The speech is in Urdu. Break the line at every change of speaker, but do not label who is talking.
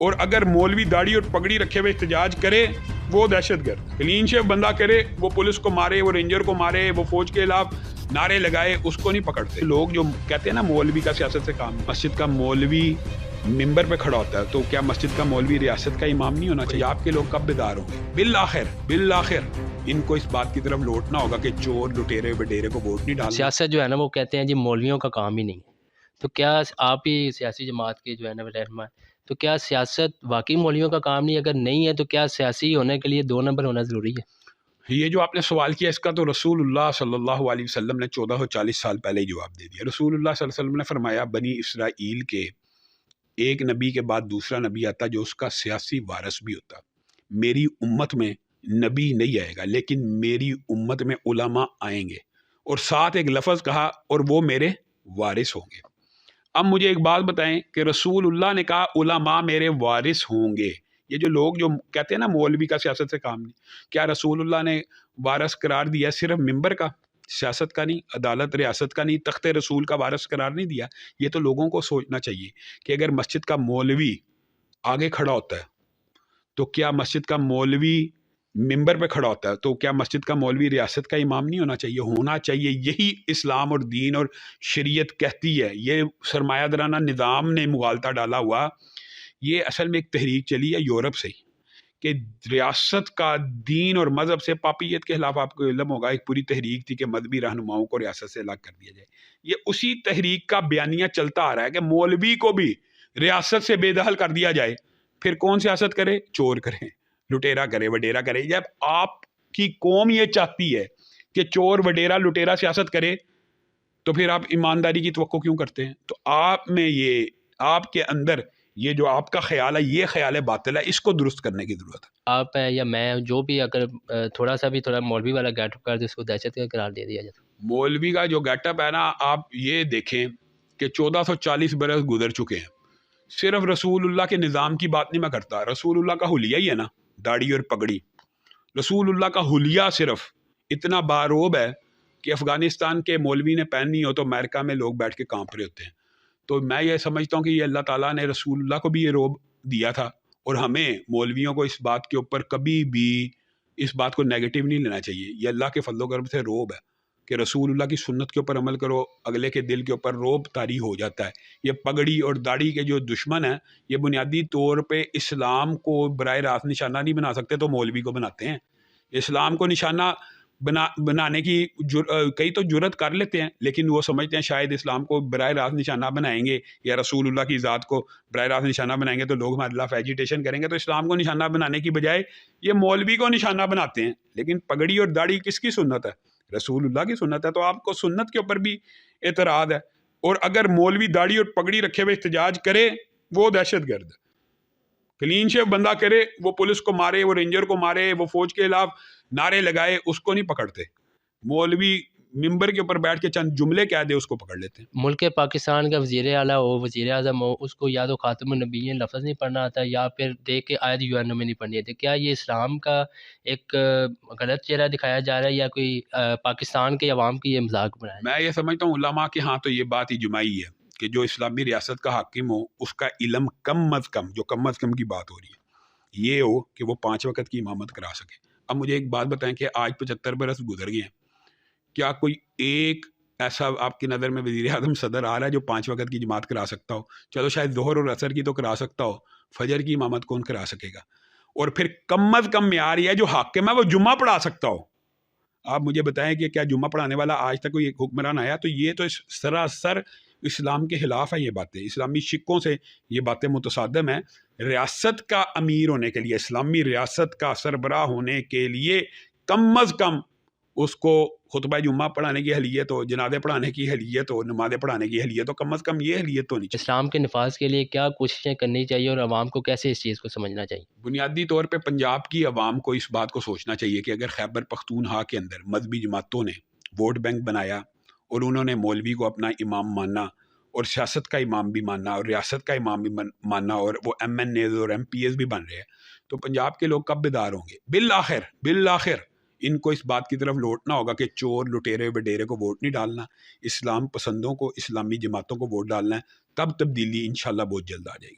اور اگر مولوی داڑھی اور پگڑی رکھے ہوئے احتجاج کرے وہ دہشت گرد، کلین شیو بندہ کرے وہ پولیس کو مارے، وہ رینجر کو مارے، وہ فوج کے خلاف نعرے لگائے، اس کو نہیں پکڑتے۔ لوگ جو کہتے ہیں نا مولوی کا سیاست سے کام، مسجد کا مولوی ممبر پہ کھڑا ہوتا ہے تو کیا مسجد کا مولوی ریاست کا امام نہیں ہونا چاہیے؟ آپ کے لوگ کب بیدار ہوں گے؟ بالآخر ان کو اس بات کی طرف لوٹنا ہوگا کہ چور لٹیرے وڈیرے کو ووٹ نہیں ڈالنا۔
سیاست جو ہے نا وہ کہتے ہیں جی مولویوں کا کام ہی نہیں ہے، تو کیا آپ ہی سیاسی جماعت کے جو ہے نا رہنما ہے، تو کیا سیاست واقعی مولویوں کا کام نہیں؟ اگر نہیں ہے تو کیا سیاسی ہونے کے لیے 2 نمبر ہونا ضروری ہے؟
یہ جو آپ نے سوال کیا اس کا تو رسول اللہ صلی اللہ علیہ وسلم نے 1440 سال پہلے ہی جواب دے دیا۔ رسول اللہ صلی اللہ علیہ وسلم نے فرمایا بنی اسرائیل کے ایک نبی کے بعد دوسرا نبی آتا جو اس کا سیاسی وارث بھی ہوتا۔ میری امت میں نبی نہیں آئے گا لیکن میری امت میں علماء آئیں گے، اور ساتھ ایک لفظ کہا اور وہ میرے وارث ہوں گے۔ اب مجھے ایک بات بتائیں کہ رسول اللہ نے کہا علماء میرے وارث ہوں گے، یہ جو لوگ جو کہتے ہیں نا مولوی کا سیاست سے کام نہیں، کیا رسول اللہ نے وارث قرار دیا صرف ممبر کا، سیاست کا نہیں، عدالت ریاست کا نہیں، تخت رسول کا وارث قرار نہیں دیا؟ یہ تو لوگوں کو سوچنا چاہیے کہ اگر مسجد کا مولوی آگے کھڑا ہوتا ہے تو کیا مسجد کا مولوی ممبر پہ کھڑا ہوتا ہے تو کیا مسجد کا مولوی ریاست کا امام نہیں ہونا چاہیے؟ ہونا چاہیے۔ یہی اسلام اور دین اور شریعت کہتی ہے۔ یہ سرمایہ دارانہ نظام نے مغالطہ ڈالا ہوا، یہ اصل میں ایک تحریک چلی ہے یورپ سے ہی کہ ریاست کا دین اور مذہب سے، پاپیت کے خلاف آپ کو علم ہوگا، ایک پوری تحریک تھی کہ مذہبی رہنماؤں کو ریاست سے الگ کر دیا جائے۔ یہ اسی تحریک کا بیانیہ چلتا آ رہا ہے کہ مولوی کو بھی ریاست سے بے دخل کر دیا جائے، پھر کون سیاست کرے؟ چور کرے، لٹیرا کرے، وڈیرا کرے۔ جب آپ کی قوم یہ چاہتی ہے کہ چور وڈیرا لٹیرا سیاست کرے تو پھر آپ ایمانداری کی توقع کیوں کرتے ہیں؟ تو آپ میں یہ، آپ کے اندر یہ جو آپ کا خیال ہے، یہ خیال باطل ہے، اس کو درست کرنے کی ضرورت ہے۔
آپ ہیں یا میں، جو بھی اگر تھوڑا سا بھی تھوڑا مولوی والا گیٹ اپ کر دے اس کو دہشت گرد قرار دے دیا جاتا۔
مولوی کا جو گیٹ اپ ہے نا، آپ یہ دیکھیں کہ 1440 برس گزر چکے ہیں، صرف رسول اللہ کے نظام کی بات نہیں میں کرتا، رسول اللہ کا حلیہ ہی ہے نا، داڑھی اور پگڑی۔ رسول اللہ کا حلیہ صرف اتنا باروب ہے کہ افغانستان کے مولوی نے پہننی ہو تو امریکہ میں لوگ بیٹھ کے کانپ رہے ہوتے ہیں۔ تو میں یہ سمجھتا ہوں کہ یہ اللہ تعالیٰ نے رسول اللہ کو بھی یہ روب دیا تھا، اور ہمیں مولویوں کو اس بات کے اوپر کبھی بھی اس بات کو نیگیٹو نہیں لینا چاہیے۔ یہ اللہ کے فضل و کرم سے روب ہے کہ رسول اللہ کی سنت کے اوپر عمل کرو، اگلے کے دل کے اوپر روب طاری ہو جاتا ہے۔ یہ پگڑی اور داڑھی کے جو دشمن ہیں، یہ بنیادی طور پہ اسلام کو براہ راست نشانہ نہیں بنا سکتے تو مولوی کو بناتے ہیں۔ اسلام کو نشانہ بنانے کی کئی تو جرت کر لیتے ہیں، لیکن وہ سمجھتے ہیں شاید اسلام کو براہ راست نشانہ بنائیں گے یا رسول اللہ کی ذات کو براہ راست نشانہ بنائیں گے تو لوگ ہمارے خلاف ایجیٹیشن کریں گے، تو اسلام کو نشانہ بنانے کی بجائے یہ مولوی کو نشانہ بناتے ہیں۔ لیکن پگڑی اور داڑھی کس کی سنت ہے؟ رسول اللہ کی سنت ہے، تو آپ کو سنت کے اوپر بھی اعتراض ہے۔ اور اگر مولوی داڑھی اور پگڑی رکھے ہوئے احتجاج کرے وہ دہشت گرد، کلین شیو بندہ کرے وہ پولیس کو مارے، وہ رینجر کو مارے، وہ فوج کے خلاف نعرے لگائے، اس کو نہیں پکڑتے۔ مولوی ممبر کے اوپر بیٹھ کے چند جملے کہہ دے اس کو پکڑ لیتے ہیں۔
ملک پاکستان کا وزیر اعلیٰ ہو، وزیر اعظم ہو، اس کو یا تو خاتم النبیین لفظ نہیں پڑھنا آتا یا پھر دیکھ کے آیت یو میں نہیں پڑھنی آتی۔ کیا یہ اسلام کا ایک غلط چہرہ دکھایا جا رہا ہے یا کوئی پاکستان کے عوام کی یہ مذاق بنایا جا رہا ہے؟
میں یہ سمجھتا ہوں علماء کے ہاں تو یہ بات اجماعی ہے کہ جو اسلامی ریاست کا حاکم ہو اس کا علم کم از کم، جو کم از کم کی بات ہو رہی ہے، یہ ہو کہ وہ 5 وقت کی امامت کرا سکے۔ اب مجھے ایک بات بتائیں کہ آج 75 برس گزر گئے ہیں، کیا کوئی ایک ایسا آپ کی نظر میں وزیر اعظم صدر آ رہا ہے جو 5 وقت کی جماعت کرا سکتا ہو؟ چلو شاید ظہر اور عصر کی تو کرا سکتا ہو، فجر کی امامت کون کرا سکے گا؟ اور پھر کم از کم معیار یہ ہے جو حاکم ہے وہ جمعہ پڑھا سکتا ہو۔ آپ مجھے بتائیں کہ کیا جمعہ پڑھانے والا آج تک کوئی حکمران آیا؟ تو یہ تو سراسر اسلام کے خلاف ہے۔ یہ باتیں اسلامی شکوں سے یہ باتیں متصادم ہیں۔ ریاست کا امیر ہونے کے لیے، اسلامی ریاست کا سربراہ ہونے کے لیے کم از کم اس کو خطبہ جمعہ پڑھانے کی اہلیت ہو، جنازے پڑھانے کی اہلیت ہو، نمازیں پڑھانے کی اہلیت ہو، کم از کم یہ اہلیت تو نہیں چاہیے۔
اسلام کے نفاذ کے لیے کیا کوششیں کرنی چاہیے اور عوام کو کیسے اس چیز کو سمجھنا چاہیے؟
بنیادی طور پہ پنجاب کی عوام کو اس بات کو سوچنا چاہیے کہ اگر خیبر پختونخوا کے اندر مذہبی جماعتوں نے ووٹ بینک بنایا اور انہوں نے مولوی کو اپنا امام ماننا اور سیاست کا امام بھی ماننا اور ریاست کا امام بھی ماننا اور وہ ایم این ایز اور ایم پی ایز بھی بن رہے ہیں، تو پنجاب کے لوگ کب بیدار ہوں گے؟ بالآخر ان کو اس بات کی طرف لوٹنا ہوگا کہ چور لٹیرے وڈیرے کو ووٹ نہیں ڈالنا، اسلام پسندوں کو، اسلامی جماعتوں کو ووٹ ڈالنا ہے، تب تبدیلی انشاءاللہ بہت جلد آ جائے گی۔